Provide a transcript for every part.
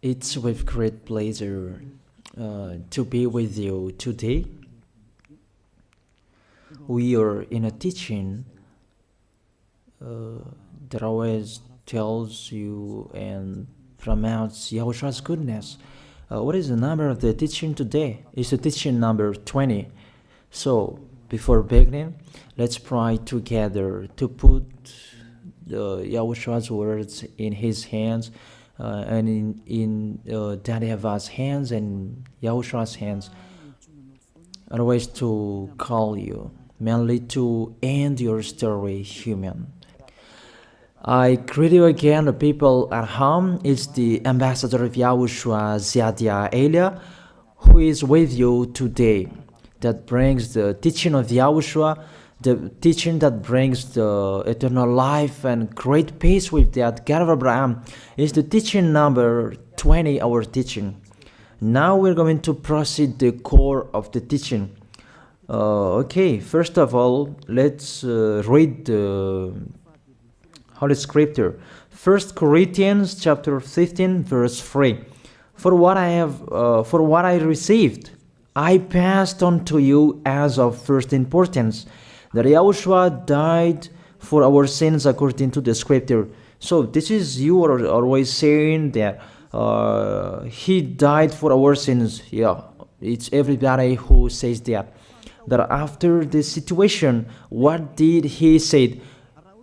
It's with great pleasure to be with you today. We are in a teaching that always tells you and promotes Yahushua's goodness. What is the number of the teaching today? It's the teaching number 20. So, before beginning, let's pray together to put Yahushua's words in his hands and in Daddy YAHVAH's hands and Yahushua's hands. Otherwise, to call you, mainly to end your story human. I greet you again, the people at home. It's the ambassador of Yahushua, Ziadia Elia, who is with you today, that brings the teaching of Yahushua, the teaching that brings the eternal life and great peace with that God of Abraham. Is the teaching number 20, our teaching. Now we're going to proceed the core of the teaching. Okay, first of all, let's read the Holy Scripture. 1 Corinthians chapter 15, verse 3. For what I received, I passed on to you as of first importance, that Yahushua died for our sins according to the Scripture. So this is, you are always saying that he died for our sins. Yeah, it's everybody who says that. That after the situation, what did he say?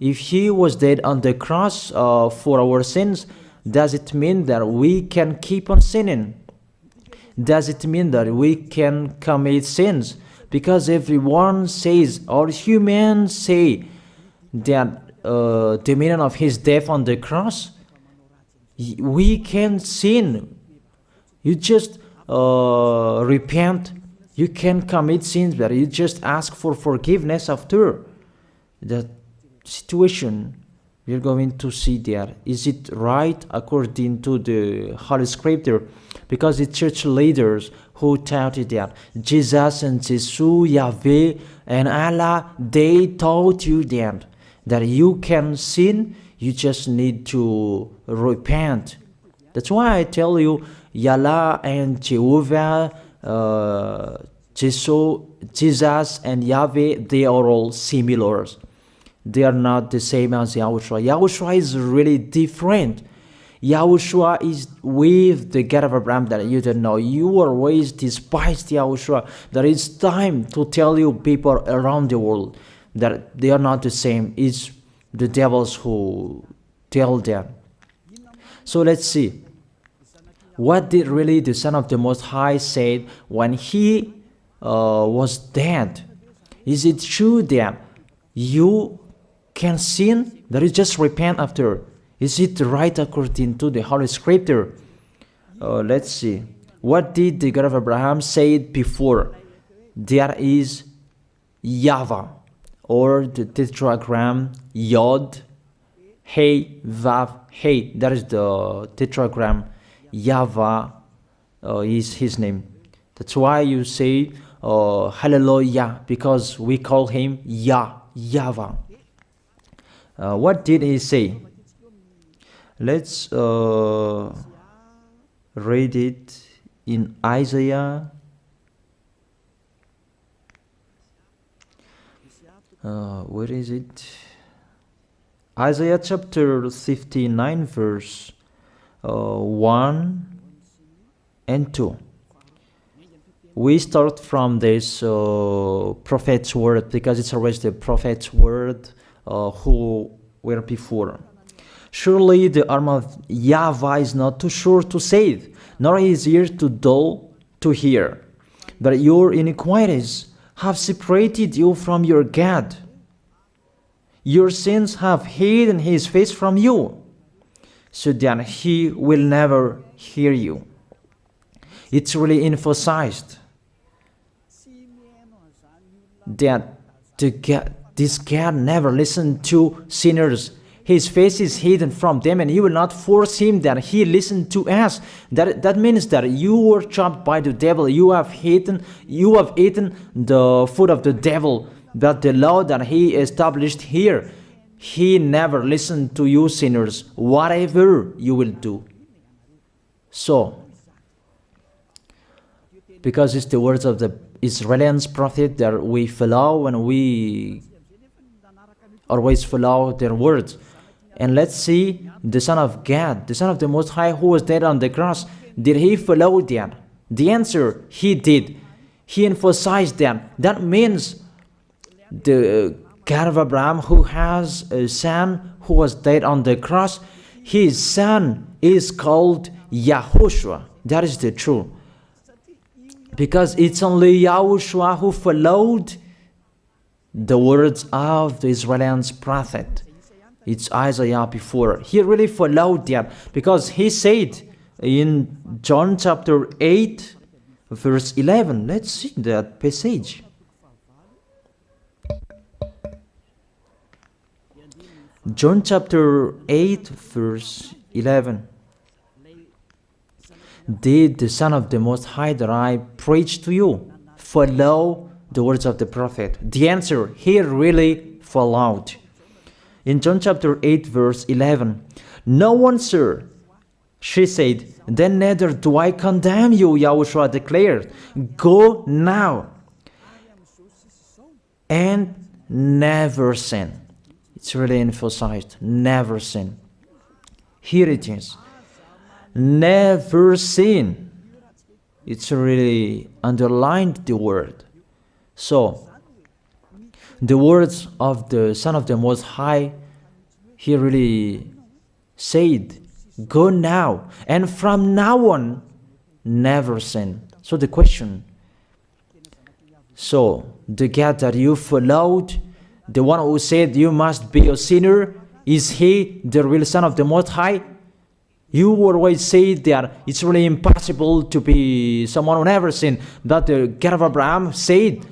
If he was dead on the cross for our sins, does it mean that we can keep on sinning? Does it mean that we can commit sins? Because everyone says, or humans say, that the meaning of his death on the cross, we can sin. You just repent. You can commit sins, but you just ask for forgiveness after that situation. We're going to see there. Is it right according to the Holy Scripture? Because the church leaders who taught it that Jesus and Jesus, Yahweh and Allah, they taught you that you can sin, you just need to repent. That's why I tell you, Yahlah and Jehovah, Jesus and Yahweh, they are all similar. They are not the same as Yahushua. Yahushua is really different. Yahushua is with the God of Abraham that you don't know. You always despised Yahushua. That it's time to tell you people around the world that they are not the same. It's the devils who tell them. So let's see. What did really the Son of the Most High say when he was dead? Is it true that you can sin? That is just repent after. Is it right according to the Holy Scripture? Let's see. What did the God of Abraham say before? There is YAHVAH, or the tetragram Yod, Hey, Vav, Hey. That is the tetragram. YAHVAH is his name. That's why you say Hallelujah, because we call him YAHVAH. What did he say? Let's read it in Isaiah. Where is it? Isaiah chapter 59, verse 1 and 2. We start from this prophet's word, because it's always the prophet's word who were before. Surely the arm of YAHVAH is not too short to save, nor his ear too dull to hear. But your iniquities have separated you from your God. Your sins have hidden his face from you, so that he will never hear you. It's really emphasized that this God never listened to sinners. His face is hidden from them, and he will not force him that he listen to us. That means that you were chopped by the devil. You have eaten the food of the devil. But the law that he established here, he never listened to you sinners, whatever you will do. So, because it's the words of the Israelians prophet that we follow, and we always follow their words. And let's see the Son of God, the Son of the Most High, who was dead on the cross. Did he follow that? The answer, he did. He emphasized that. That means the God of Abraham, who has a son who was dead on the cross, his son is called YAHOSHUAH. That is the truth. Because it's only YAHOSHUAH who followed the words of the Israelians prophet. It's Isaiah before. He really followed that, because he said in John chapter 8, verse 11. Let's see that passage. John chapter 8, verse 11. Did the Son of the Most High that I preach to you follow the words of the prophet? The answer, he really followed. In John chapter 8, verse 11, "No one, sir," she said, "then neither do I condemn you," YAHOSHUAH declared. "Go now and never sin." It's really emphasized, never sin. Here it is. Never sin. It's really underlined the word. So, the words of the Son of the Most High, he really said, go now, and from now on, never sin. So the question, so the God that you followed, the one who said you must be a sinner, is he the real Son of the Most High? You always say that it's really impossible to be someone who never sinned. That the God of Abraham said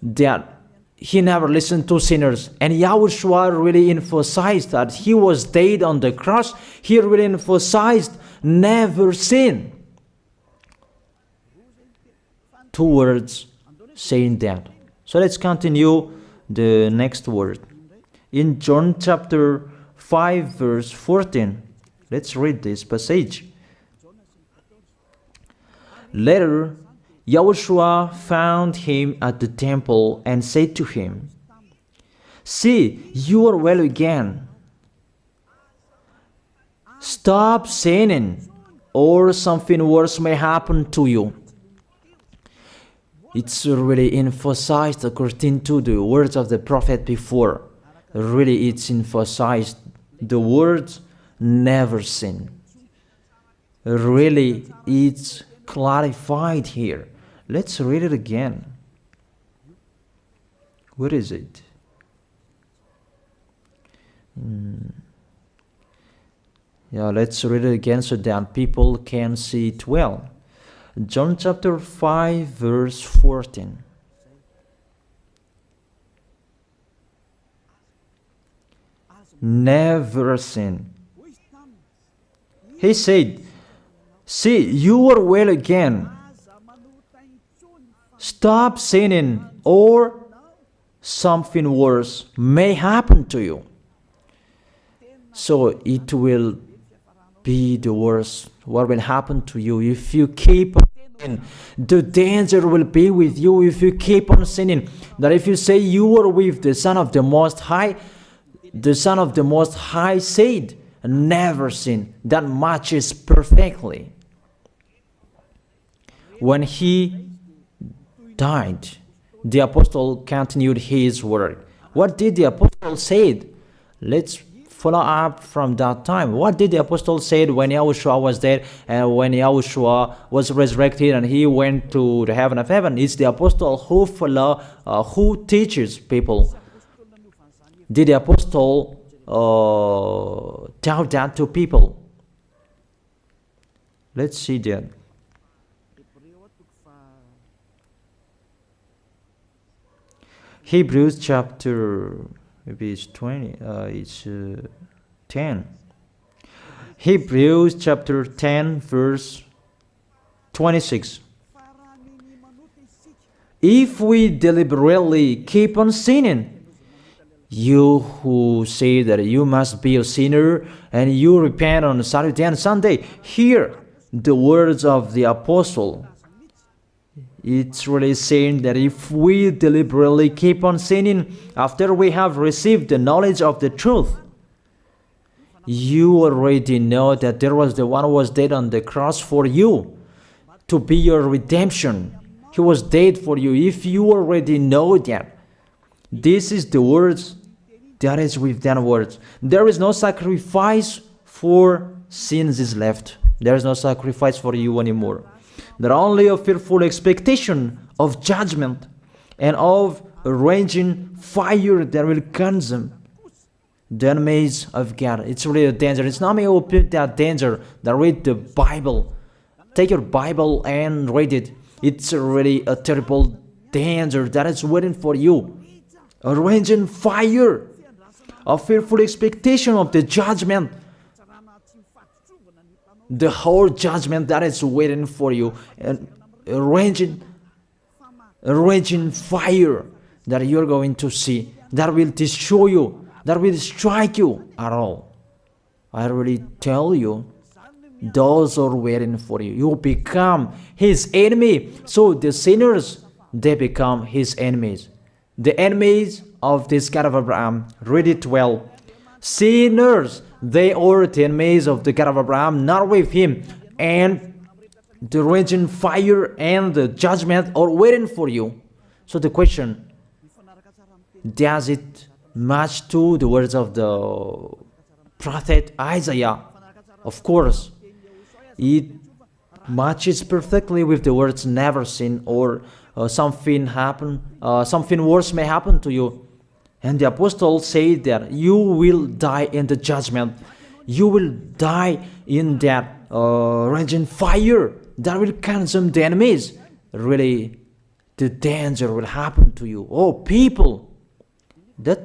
that he never listened to sinners. And YAHOSHUAH really emphasized that he was dead on the cross. He really emphasized never sin. Two words saying that. So let's continue the next word. In John chapter 5, verse 14. Let's read this passage. Later, YAHOSHUAH found him at the temple and said to him, "See, you are well again. Stop sinning, or something worse may happen to you." It's really emphasized according to the words of the prophet before. Really, it's emphasized the words never sin. Really, it's clarified here. Let's read it again. Where is it? Yeah, let's read it again so that people can see it well. John chapter 5, verse 14. Never sin. He said, "See, you are well again. Stop sinning, or something worse may happen to you." So it will be the worst. What will happen to you if you keep on sinning? The danger will be with you if you keep on sinning. That if you say you are with the Son of the Most High, the Son of the Most High said, never sin. That matches perfectly. When he died, the apostle continued his work. What did the apostle say? Let's follow up from that time. What did the apostle say when YAHOSHUAH was dead and when YAHOSHUAH was resurrected and he went to the heaven of heaven? It's the apostle who teaches people. Did the apostle tell that to people? Let's see that. Hebrews chapter, maybe it's 20, it's 10. Hebrews chapter 10, verse 26. If we deliberately keep on sinning, you who say that you must be a sinner and you repent on Saturday and Sunday, here the words of the apostle. It's really saying that if we deliberately keep on sinning after we have received the knowledge of the truth, you already know that there was the one who was dead on the cross for you to be your redemption. He was dead for you. If you already know that, this is the words that is with that words. There is no sacrifice for sins is left. There is no sacrifice for you anymore. There only a fearful expectation of judgment and of a raging fire that will consume the enemies of God. It's really a danger. It's not me who put that danger that read the Bible. Take your Bible and read it. It's really a terrible danger that is waiting for you. A raging fire, a fearful expectation of the judgment. The whole judgment that is waiting for you, and a raging fire that you're going to see, that will destroy you, that will strike you at all. I really tell you, those are waiting for you. You become his enemy. So the sinners, they become his enemies. The enemies of this God of Abraham. Read it well. Sinners, they are the enemies of the God of Abraham, not with him. And the raging fire and the judgment are waiting for you. So the question, does it match to the words of the prophet Isaiah? Of course. It matches perfectly with the words never sin, or something worse may happen to you. And the apostle said that you will die in the judgment. You will die in that raging fire that will consume the enemies. Really, the danger will happen to you. Oh, people, that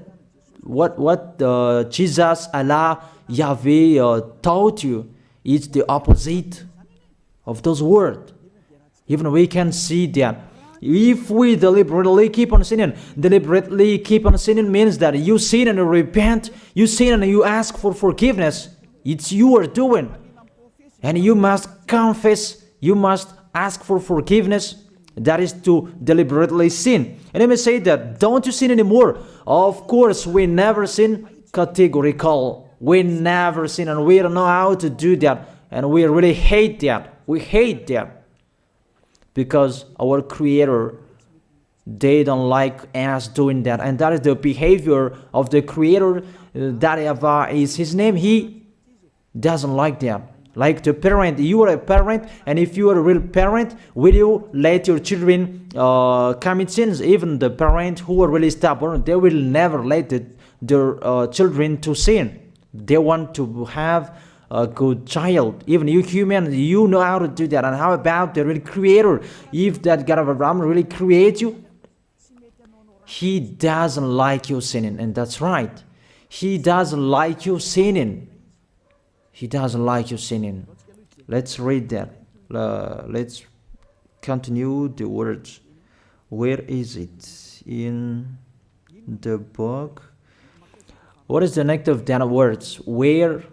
what Jesus, Allah, Yahweh taught you is the opposite of those words. Even we can see that if we deliberately keep on sinning means that you sin and you repent, you sin and you ask for forgiveness. It's you are doing. And you must confess, you must ask for forgiveness. That is to deliberately sin. And let me say that, don't you sin anymore. Of course, we never sin categorical. We never sin, and we don't know how to do that. And we really hate that. We hate that. Because our Creator, they don't like us doing that. And that is the behavior of the Creator. That YAHVAH is his name. He doesn't like that. Like the parent, you are a parent, and if you are a real parent, will you let your children commit sins? Even the parents who are really stubborn, they will never let their children to sin. They want to have a good child. Even you human, you know how to do that. And how about the real Creator? If that God of Abraham really creates you, he doesn't like you sinning. And that's right. He doesn't like you sinning. He doesn't like you sinning. Let's read that. Let's continue the words. Where is it? In the book. What is the next of that words? Where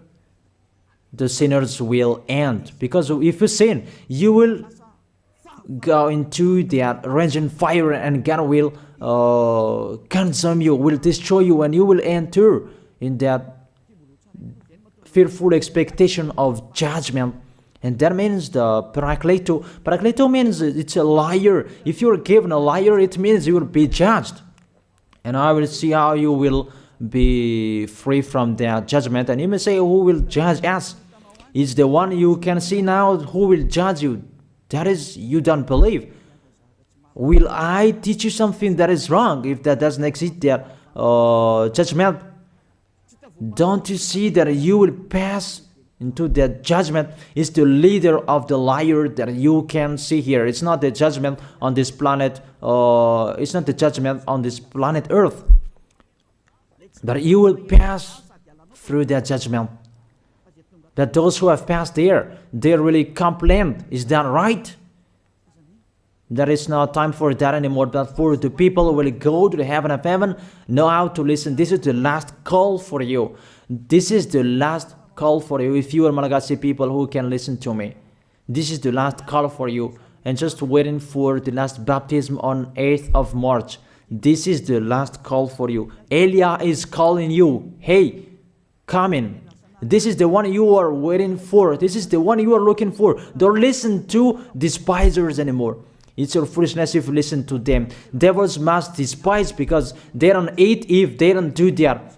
the sinners will end. Because if you sin, you will go into that raging fire, and God will consume you, will destroy you, and you will enter in that fearful expectation of judgment. And that means the parakleto. Parakleto means it's a liar. If you're given a liar, it means you will be judged. And I will see how you will be free from that judgment. And you may say, who will judge us? It's the one you can see now who will judge you. That is, you don't believe. Will I teach you something that is wrong if that doesn't exist, that judgment? Don't you see that you will pass into that judgment? Is the leader of the liar that you can see here. It's not the judgment on this planet. It's not the judgment on this planet Earth. But you will pass through that judgment. That those who have passed there, they really complain. Is that right? There is no time for that anymore, but for the people who will go to the heaven of heaven, know how to listen. This is the last call for you. This is the last call for you. If you are Malagasy people who can listen to me, This is the last call for you. And just waiting for the last baptism on 8th of March. This is the last call for you. Elia is calling you. Hey, come in. This is the one you are waiting for. This is the one you are looking for. Don't listen to despisers anymore. It's your foolishness if you listen to them. Devils must despise because they don't eat if they don't do that.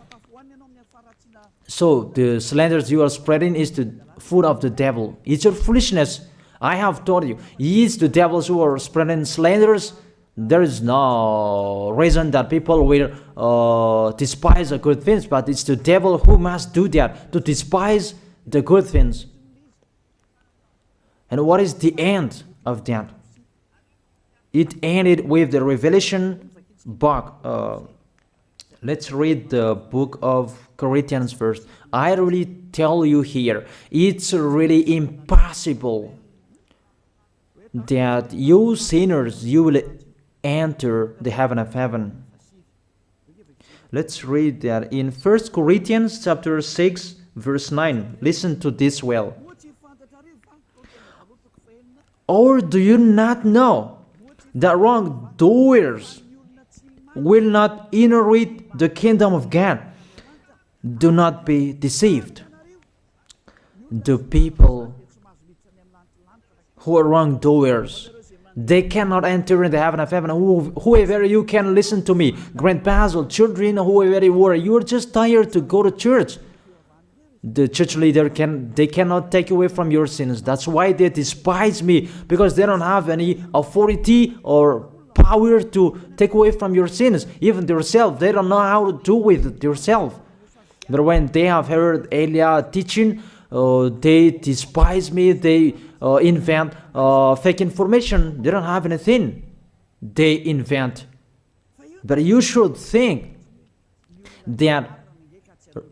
So the slanders you are spreading is the food of the devil. It's your foolishness. I have told you, it's the devils who are spreading slanders. There is no reason that people will despise the good things, but it's the devil who must do that, to despise the good things. And what is the end of that? It ended with the Revelation book. Let's read the book of Corinthians first. I really tell you here, it's really impossible that you sinners, you will enter the heaven of heaven. Let's read that in 1 Corinthians chapter 6 verse 9. Listen to this well. Or do you not know that wrongdoers will not inherit the kingdom of God? Do not be deceived. The people who are wrongdoers, they cannot enter in the heaven of heaven. Whoever you can listen to me, grandpas or children, whoever you are, you are just tired to go to church. The church leader they cannot take away from your sins. That's why they despise me, because they don't have any authority or power to take away from your sins. Even themselves, they don't know how to do with themselves. But when they have heard Elia teaching, they despise me. They invent fake information. They don't have anything. They invent. But you should think that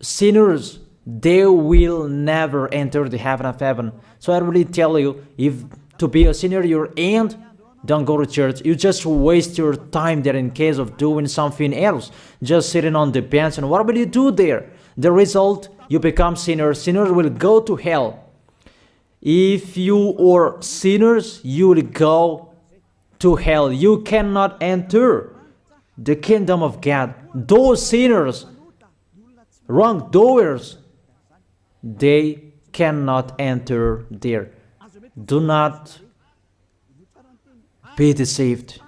sinners, they will never enter the heaven of heaven. So I really tell you, if to be a sinner you're in, don't go to church. You just waste your time there in case of doing something else. Just sitting on the bench, and what will you do there? The result, you become sinners. Sinners will go to hell. If you are sinners, you will go to hell. You cannot enter the kingdom of God. Those sinners, wrongdoers, they cannot enter there. Do not be deceived.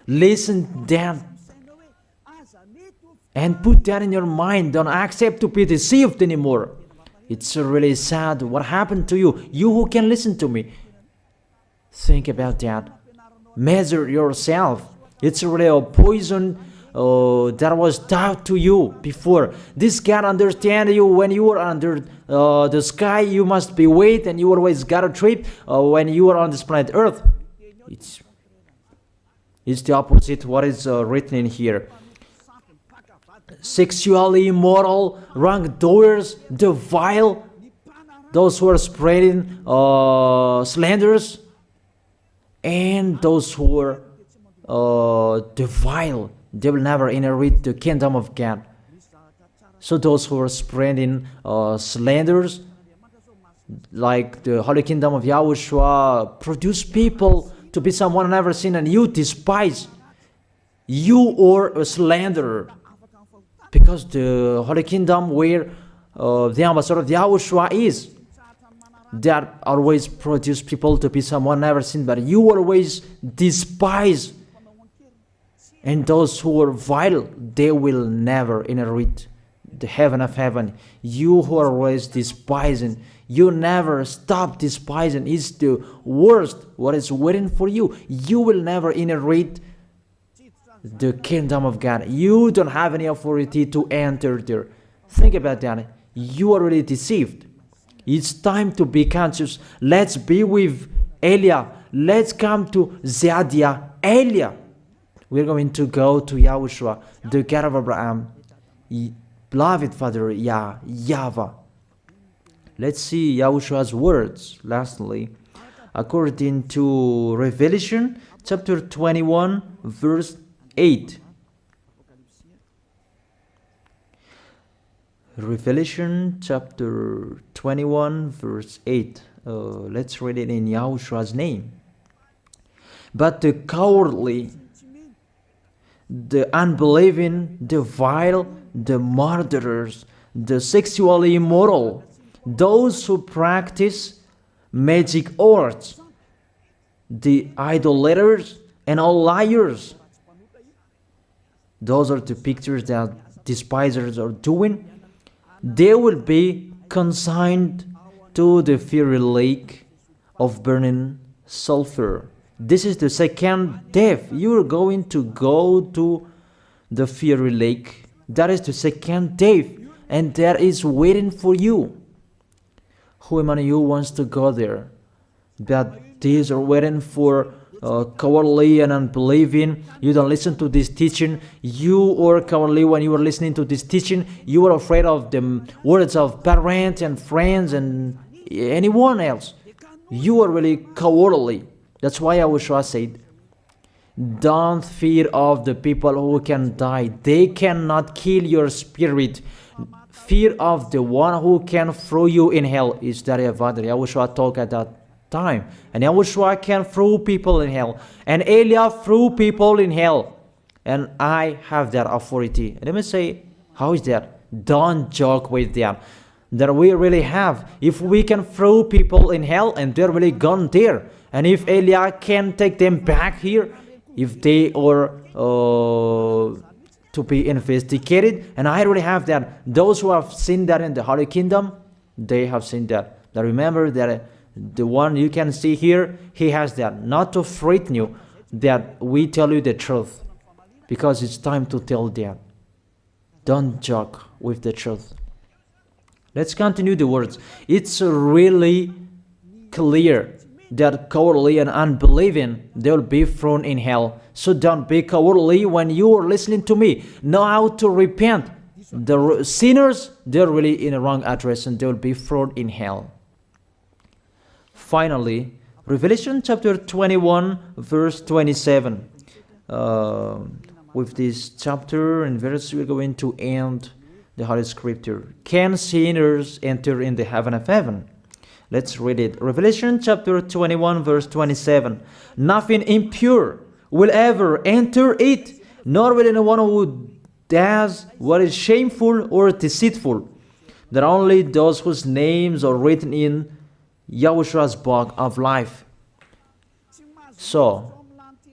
Listen then and put that in your mind. Don't accept to be deceived anymore. It's really sad what happened to you. You who can listen to me, think about that. Measure yourself. It's really a poison that was taught to you before. This God understand you when you are under the sky. You must be wait, and you always got a trip when you are on this planet Earth. It's the opposite what is written in here. Sexually immoral, wrongdoers, the vile, those who are spreading slanders, and those who are the vile, they will never inherit the kingdom of God. So those who are spreading slanders, like the Holy Kingdom of YAHOSHUAH, produce people to be someone never seen, and you despise. You are a slanderer. Because the Holy Kingdom where the ambassador of YAHOSHUAH is, that always produce people to be someone never seen, but you always despise. And those who are vile, they will never inherit the heaven of heaven. You who are always despising, you never stop despising. It's the worst what is waiting for you. You will never inherit the kingdom of God. You don't have any authority to enter there. Think about that. You are already deceived. It's time to be conscious. Let's be with Elia. Let's come to Zadiah. Elia. We're going to go to YAHOSHUAH, the God of Abraham, beloved Father YAHVAH. Let's see YAHOSHUAH's words. Lastly, according to Revelation chapter 21 verse 8. Revelation chapter 21 verse 8. let's read it in Yahoshua's name. But the cowardly, the unbelieving, the vile, the murderers, the sexually immoral, those who practice magic arts, the idolaters, and all liars. Those are the pictures that despisers are doing. They will be consigned to the fiery lake of burning sulfur. This is the second death. You are going to go to the fiery lake. That is the second death, and that is waiting for you. Who among you wants to go there? But these are waiting for cowardly and unbelieving. You don't listen to this teaching. You are cowardly when you are listening to this teaching. You are afraid of the words of parents and friends and anyone else. You are really cowardly. That's why YAHOSHUAH said, don't fear of the people who can die. They cannot kill your spirit. Fear of the one who can throw you in hell. Is that YAHOSHUAH talked at that time. And YAHOSHUAH can throw people in hell. And Elijah threw people in hell. And I have that authority. And let me say, how is that? Don't joke with that. That we really have. If we can throw people in hell and they're really gone there. And if Elijah can take them back here, if they are to be investigated, and I already have that. Those who have seen that in the Holy Kingdom, they have seen that. Now remember that the one you can see here, he has that. Not to frighten you, that we tell you the truth, because it's time to tell that. Don't joke with the truth. Let's continue the words. It's really clear that cowardly and unbelieving, they will be thrown in hell. So don't be cowardly when you are listening to me. Know how to repent. The sinners, they're really in a wrong address and they will be thrown in hell. Finally, Revelation chapter 21, verse 27. With this chapter and verse, we're going to end the Holy Scripture. Can sinners enter in the heaven of heaven? Let's read it. Revelation chapter 21, verse 27. Nothing impure will ever enter it, nor will anyone who does what is shameful or deceitful. That only those whose names are written in YAHOSHUAH's book of life. So,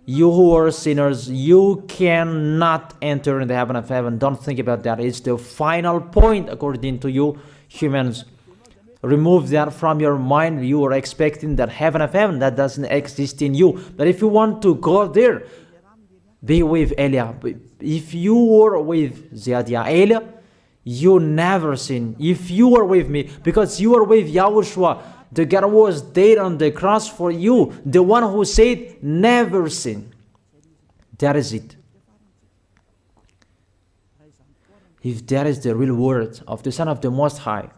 you who are sinners, you cannot enter in the heaven of heaven. Don't think about that. It's the final point according to you humans. Remove that from your mind. You are expecting that heaven of heaven that doesn't exist in you. But if you want to go there, be with Elia. If you are with Elia, you never sin. If you are with me, because you are with YAHOSHUAH, the God was dead on the cross for you, the one who said never sin. That is it. If that is the real word of the Son of the Most High,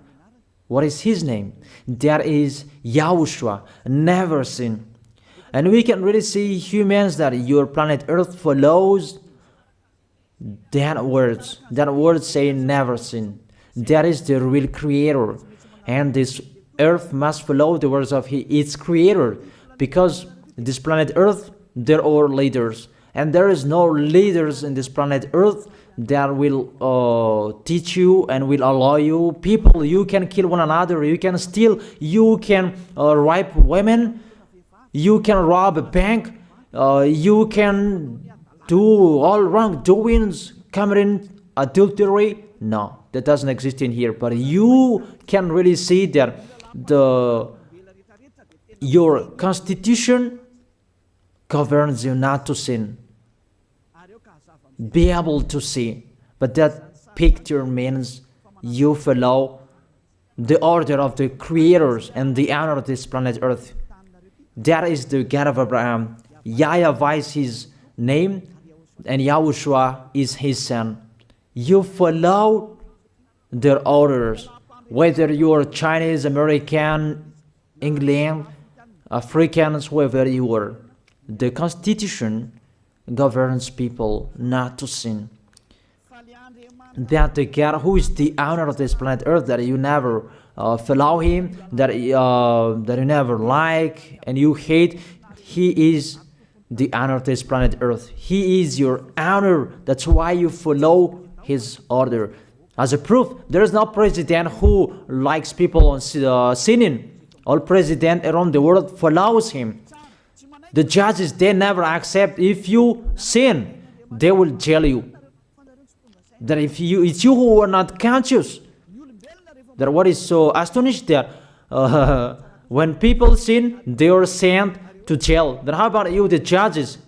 what is his name? That is YAHOSHUAH, never sin. And we can really see humans that your planet Earth follows that words. That word saying never sin. That is the real creator. And this Earth must follow the words of its creator. Because this planet Earth, there are leaders. And there is no leaders in this planet Earth that will teach you and will allow you. People, you can kill one another, you can steal, you can rape women, you can rob a bank, you can do all wrongdoings, committing adultery. No, that doesn't exist in here. But you can really see that your constitution governs you not to sin. Be able to see. But that picture means you follow the order of the creators and the honor of this planet Earth. That is the God of Abraham. YAHVAH is his name, and YAHOSHUAH is his son. You follow their orders. Whether you are Chinese, American, England, Africans, whoever you are. The Constitution governs people not to sin. that the God who is the owner of this planet Earth, that you never follow him, that you never like and you hate, he is the owner of this planet Earth. He is your owner. That's why you follow his order. As a proof, there is no president who likes people on sinning. All president around the world follows him. The judges, they never accept. If you sin, they will jail you. That if it's you who are not conscious. That what is so astonished that when people sin, they are sent to jail. Then how about you, the judges?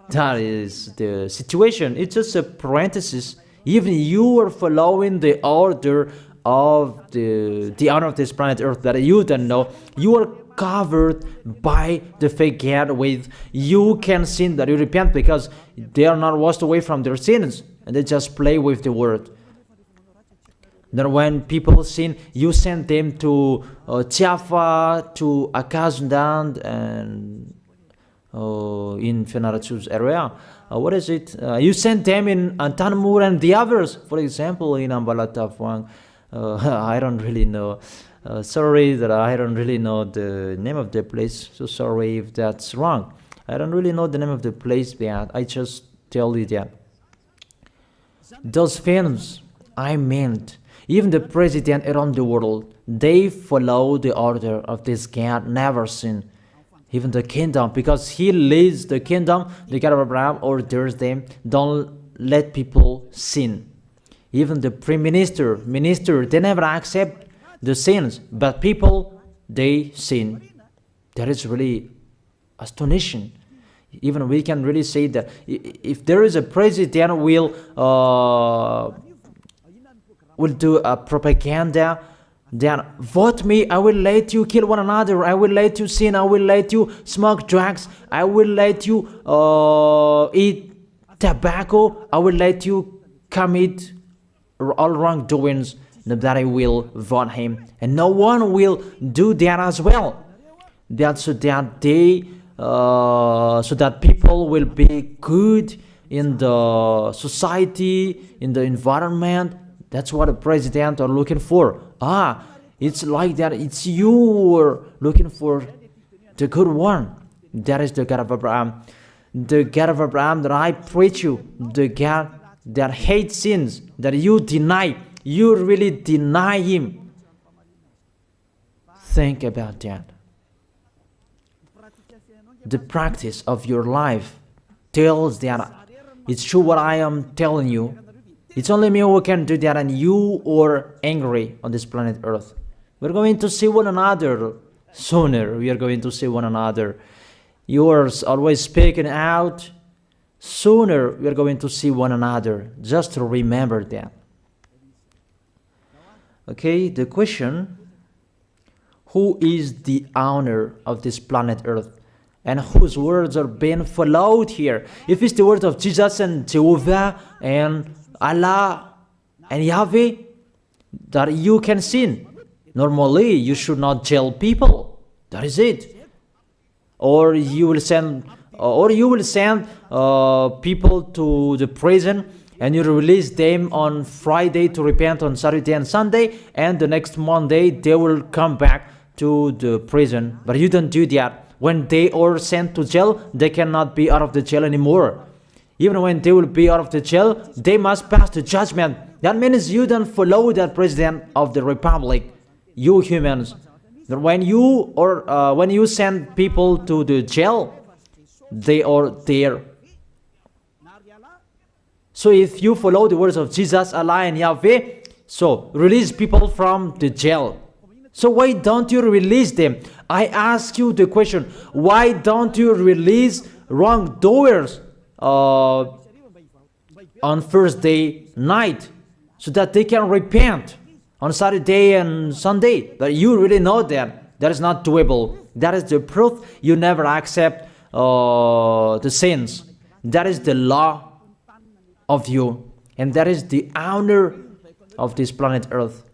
That is the situation. It's just a parenthesis. Even you are following the order of the owner of this planet Earth that you don't know. You are covered by the fake God with you can sin, that you repent, because they are not washed away from their sins and they just play with the word. Then when people sin, you send them to YAHVAH, to Akazundand, and in Fenarachu's area. What is it? You send them in Antanmur and the others. For example, in Ambalatafwang. I don't really know. Sorry that I don't really know the name of the place. So sorry if that's wrong. I don't really know the name of the place, but I just tell you that. Those films, I meant, even the president around the world, they follow the order of this God, never sin. Even the kingdom, because he leads the kingdom, the God of Abraham orders them, don't let people sin. Even the prime minister, they never accept the sins, but people, they sin. That is really astonishing. Even we can really say that if there is a president will do a propaganda, then vote me, I will let you kill one another, I will let you sin, I will let you smoke drugs, I will let you eat tobacco, I will let you commit all wrongdoings, that I will vote him. And no one will do that as well. That's so that so that people will be good in the society, in the environment. That's what the president are looking for. It's like that. It's you who are looking for the good one. That is the God of Abraham. The God of Abraham that I preach you. The God that hates sins, that you deny. You really deny him. Think about that. The practice of your life tells that it's true what I am telling you. It's only me who can do that, and you are angry on this planet Earth. We're going to see one another sooner. We are going to see one another. You are always speaking out. Sooner we are going to see one another. Just to remember that. Okay, the question: who is the owner of this planet Earth? And whose words are being followed here? If it's the word of Jesus and Jehovah and Allah and Yahweh, that you can sin. Normally, you should not jail people. That is it. Or you will send, people to the prison, and you release them on Friday to repent on Saturday and Sunday, and the next Monday they will come back to the prison. But you don't do that. When they are sent to jail, they cannot be out of the jail anymore. Even when they will be out of the jail, they must pass the judgment. That means you don't follow that president of the republic, you humans. When you send people to the jail, they are there. So if you follow the words of Jesus, Allah and Yahweh, so release people from the jail. So why don't you release them? I ask you the question, why don't you release wrongdoers on Thursday night so that they can repent on Saturday and Sunday? But you really know that that is not doable. That is the proof you never accept the sins. That is the law of you, and that is the owner of this planet Earth.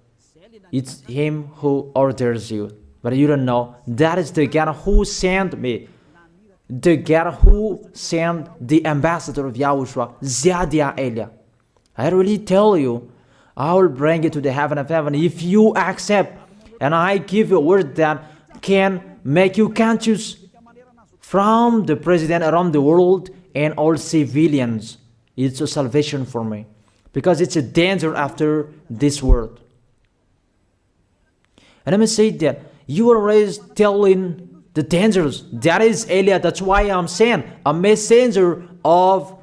It's him who orders you, but you don't know. That is the God who sent me, the God who sent the ambassador of Yahushua, Zadia Elia. I really tell you, I will bring you to the heaven of heaven if you accept, and I give you a word that can make you conscious from the president around the world and all civilians. It's a salvation for me, because it's a danger after this world. And let me say that you are always telling the dangers. That is Elia. That's why I'm saying a messenger of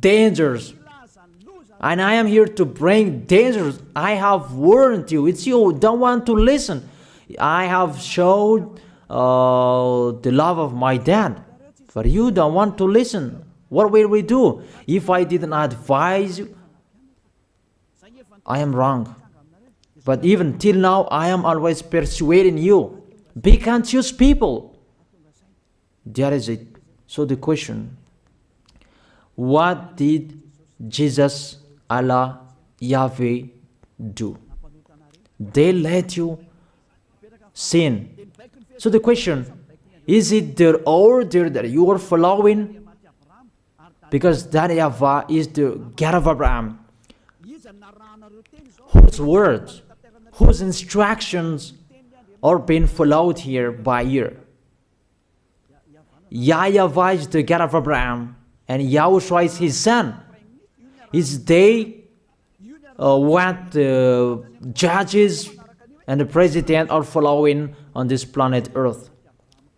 dangers. And I am here to bring dangers. I have warned you. It's you who don't want to listen. I have showed the love of my dad, but you don't want to listen. What will we do? If I didn't advise you, I am wrong. But even till now, I am always persuading you. Be conscious people. That is it. So the question, what did Jesus, Allah, Yahweh do? They let you sin. So the question, is it their order that you are following? Because that YAHVAH is the God of Abraham, whose words, whose instructions are being followed here by year. YAHVAH is the God of Abraham, and YAHOSHUAH is his son. Is they what the judges and the president are following on this planet Earth.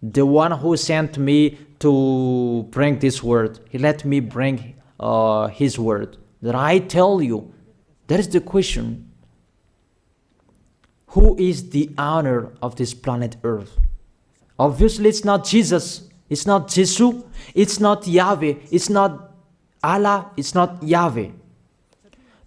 The one who sent me to bring this word, he let me bring his word. That I tell you, that is the question. Who is the owner of this planet Earth? Obviously, it's not Jesus. It's not Jesus. It's not Yahweh. It's not Allah. It's not Yahweh.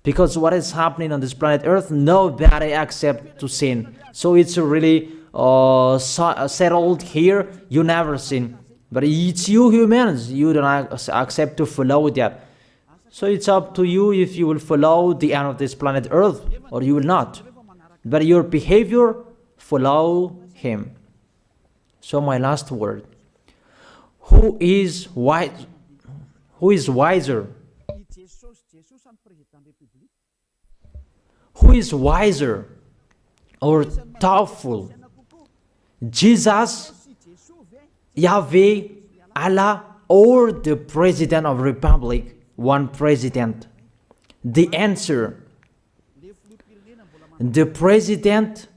Because what is happening on this planet Earth, nobody accepts to sin. So it's really settled here. You never sin. But it's you humans. You don't accept to follow that. So it's up to you if you will follow the end of this planet Earth or you will not. But your behavior, follow him. So my last word. Who is wise? Who is wiser? Who is wiser or thoughtful? Jesus, Yahweh, Allah, or the President of the Republic? One president. The answer. The president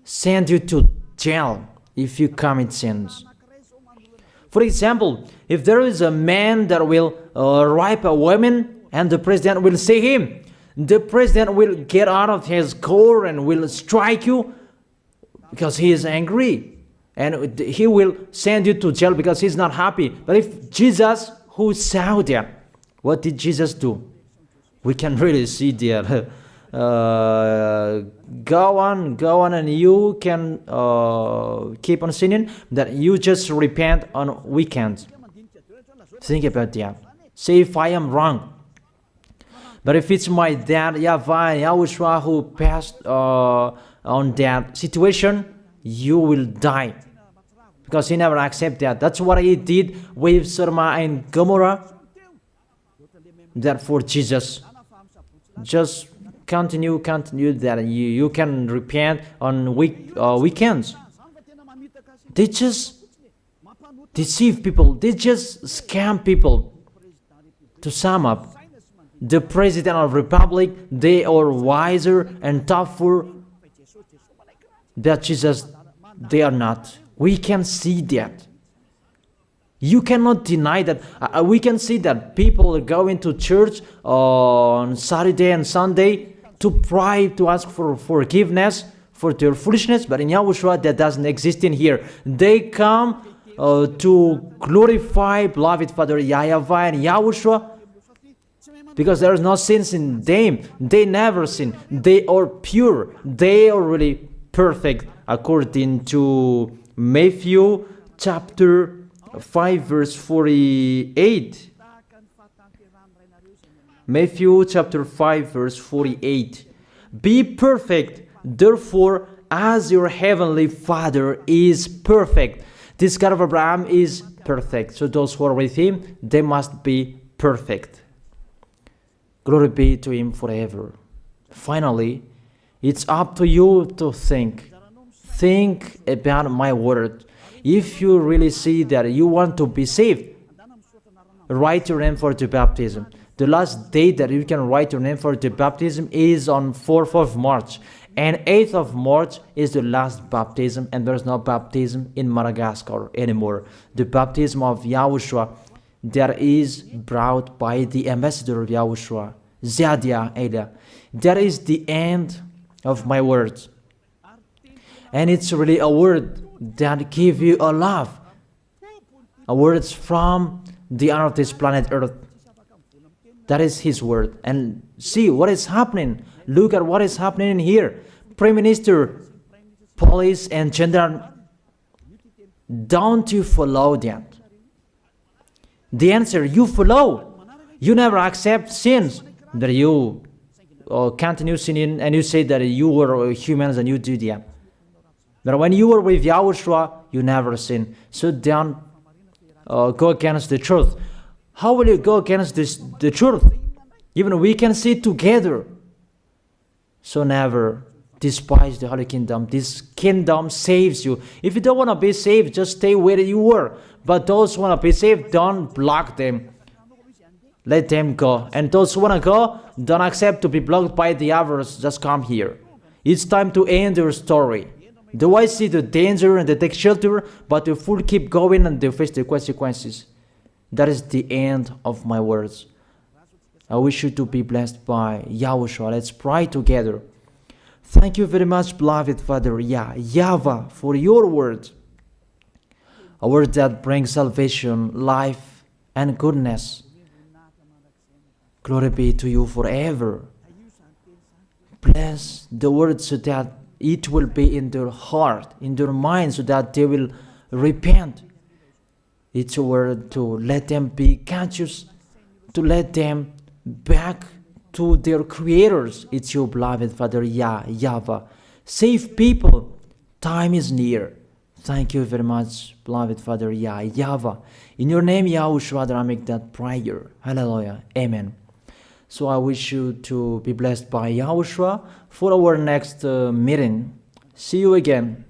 send you to jail if you commit sins. For example, if there is a man that will rape a woman and the president will see him, the president will get out of his car and will strike you because he is angry. And he will send you to jail because he's not happy. But if Jesus, who saw that, what did Jesus do? We can really see that. Go on, and you can keep on sinning, that you just repent on weekends. Think about that. Say if I am wrong. But if it's my dad, YAHVAH, YAHOSHUAH, who passed on that situation, you will die. Because he never accepted that. That's what he did with Sodom and Gomorrah. Therefore, Jesus, just continue that you can repent on weekends. They just deceive people. They just scam people. To sum up, the President of the Republic, they are wiser and tougher than Jesus. They are not. We can see that. You cannot deny that. We can see that people are going to church on Saturday and Sunday to pray, to ask for forgiveness for their foolishness. But in YAHOSHUAH, that doesn't exist in here. They come to glorify beloved Father YAHVAH and YAHOSHUAH because there is no sins in them. They never sin. They are pure. They are really perfect according to Matthew chapter 5 verse 48. Matthew chapter 5 verse 48. Be perfect, therefore, as your heavenly Father is perfect. This God of Abraham is perfect. So those who are with him, they must be perfect. Glory be to Him forever. Finally, it's up to you to think. Think about my word. If you really see that you want to be saved, write your name for the baptism. The last date that you can write your name for the baptism is on 4th of March. And 8th of March is the last baptism, and there's no baptism in Madagascar anymore. The baptism of Yahushua that is brought by the ambassador of Yahushua, Zadia Elia. That is the end of my words. And it's really a word that gives you a love. A word from the honor of this planet Earth. That is His word. And see what is happening. Look at what is happening here. Prime Minister, police and gendarme, don't you follow that? The answer, you follow. You never accept sins. That you continue sinning and you say that you were humans and you do that. But when you were with Yahushua, you never sin. So don't go against the truth. How will you go against the truth? Even we can sit together. So never despise the Holy Kingdom. This kingdom saves you. If you don't want to be saved, just stay where you were. But those who want to be saved, don't block them. Let them go. And those who want to go, don't accept to be blocked by the others. Just come here. It's time to end your story. Do I see the danger and they take shelter, but the fool keep going and they face the consequences? That is the end of my words. I wish you to be blessed by Yahushua. Let's pray together. Thank you very much, beloved Father YAHVAH, for your word. A word that brings salvation, life, and goodness. Glory be to you forever. Bless the word so that it will be in their heart, in their mind, so that they will repent. It's a word to let them be conscious, to let them back to their creators. It's your beloved Father YAHVAH. Save people. Time is near. Thank you very much, beloved Father YAHVAH. In your name, Yahushua, that I make that prayer. Hallelujah. Amen. So I wish you to be blessed by Yahushua for our next meeting. See you again.